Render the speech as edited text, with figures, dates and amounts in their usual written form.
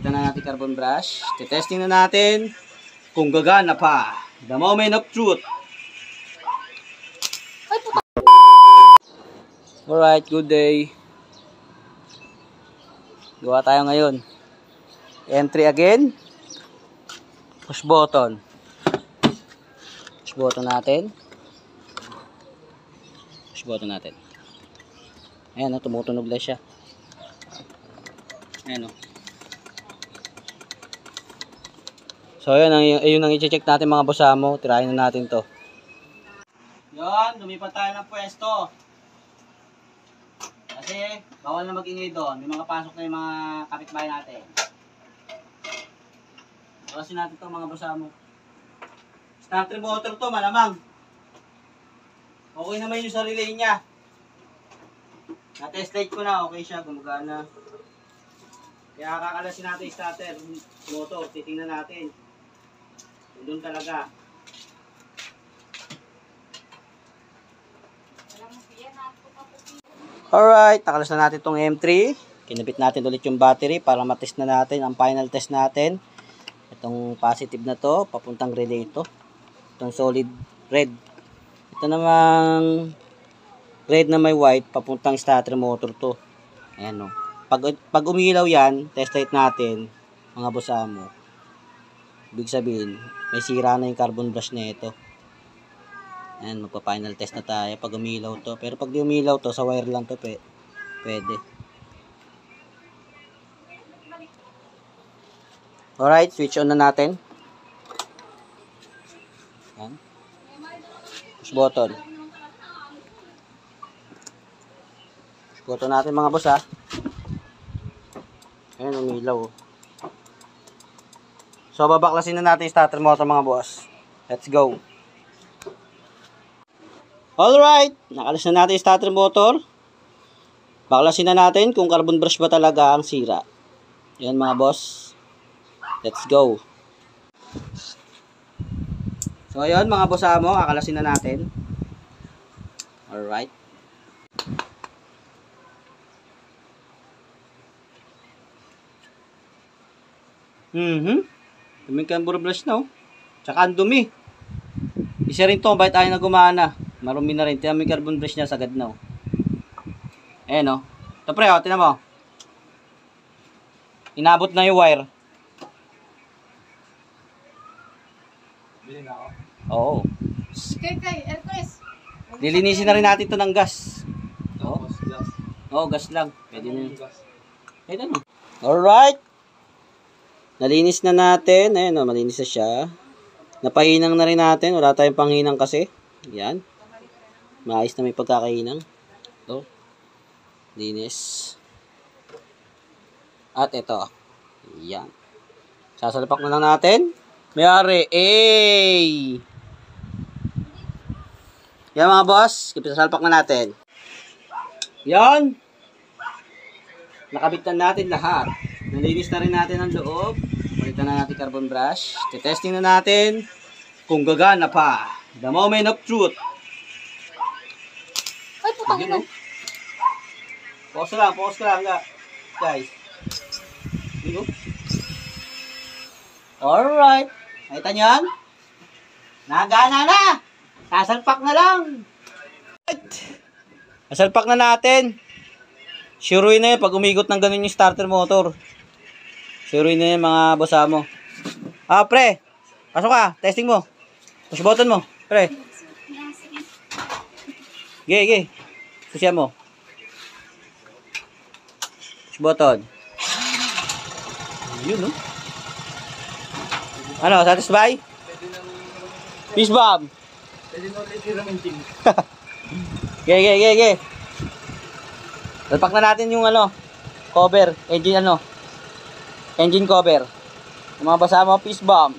Palitan na natin carbon brush. Testing na natin kung gagana pa. The moment of truth. Alright, good day. Gawa tayo ngayon. Entry again. Push button. Push button natin. Push button natin. Ayan o, tumutunog lang siya. Ayan o. So ayun ang i-check natin mga bosamo. Tirahin na natin to. Yun, lumipat tayo ng pwesto. Kasi bawal na mag-ingay doon. May mga pasok na yung mga kapitbahay natin. Bawasin natin to mga bosamo. Starter motor to, malamang. Okay naman yung sa relay niya. Na-test light ko na, okay siya, gumagana. Kaya kakalasin natin yung starter motor, titingnan natin. Doon talaga. Alright, nakalas na natin itong M3. Kinabit natin ulit yung battery para matest na natin ang final test natin. Itong positive na to, papuntang relay ito. Itong solid red. Ito namang red na may white, papuntang starter motor to. Ayan o. Pag umilaw yan, test light natin, mga bosamo. Ibig sabihin, may sira na yung carbon brush na ito. Ayan, magpa-final test na tayo pag umilaw to. Pero pag di umilaw to, sa wire lang to, pwede. Alright, switch on na natin. Ayan. Push button. Push button natin mga boss ha. Ayan, umilaw. So, babaklasin na natin yung starter motor mga boss. Let's go. Alright, nakalas na natin yung starter motor. Baklasin na natin kung carbon brush ba talaga ang sira. Ayan mga boss. Let's go. So, ayun mga boss amo, akalasin na natin. Alright. Dumi carbon brush na oh. Tsaka ang dumi. Isa rin to, bakit ayaw na gumana. Marumi na rin. Tinan mo yung carbon brush niya, sagad na oh. Ayan oh. Ito pre oh, tinan mo. Inabot na yung wire. Bilhin ako? Oo. Kay, Hercules. Lilinisin na rin natin ito ng gas. Tapos gas. Oo, gas lang. Pwede na yun. Gas. Pwede na. Alright. Nalinis na natin. Ayan o, malinis na siya. Napahinang na rin natin. Wala tayong panghinang kasi. Yan. Maayos na may pagkakahinang. Ito. Linis. At ito. Yan. Sasalapak na lang natin. Mayari. Ay! Yan mga boss. Sasalpak na natin. Yan. Nakabit na natin lahat. Nalinis na rin natin ang loob. Palitan na natin carbon brush. Testing na natin kung gagana pa. The moment of truth. Ay, putang ina. Pause lang, guys. Dito. Alright. Nakita nyo yan? Nagana na. Sasalpak na lang. Sasalpak na natin. Surein na yun pag umigot ng ganun yung starter motor. Surein na yun mga bosamo. Ah, pre. Pasok ka. Testing mo. Push button mo. Pre. Ge. Susya mo. Push button. Yun, no? Ano, satisfy? Peace bomb. Pwede na ulit i-ramenting. Ge. Talpak na natin yung ano, cover, engine cover. Yung mga basa mo, peace bomb.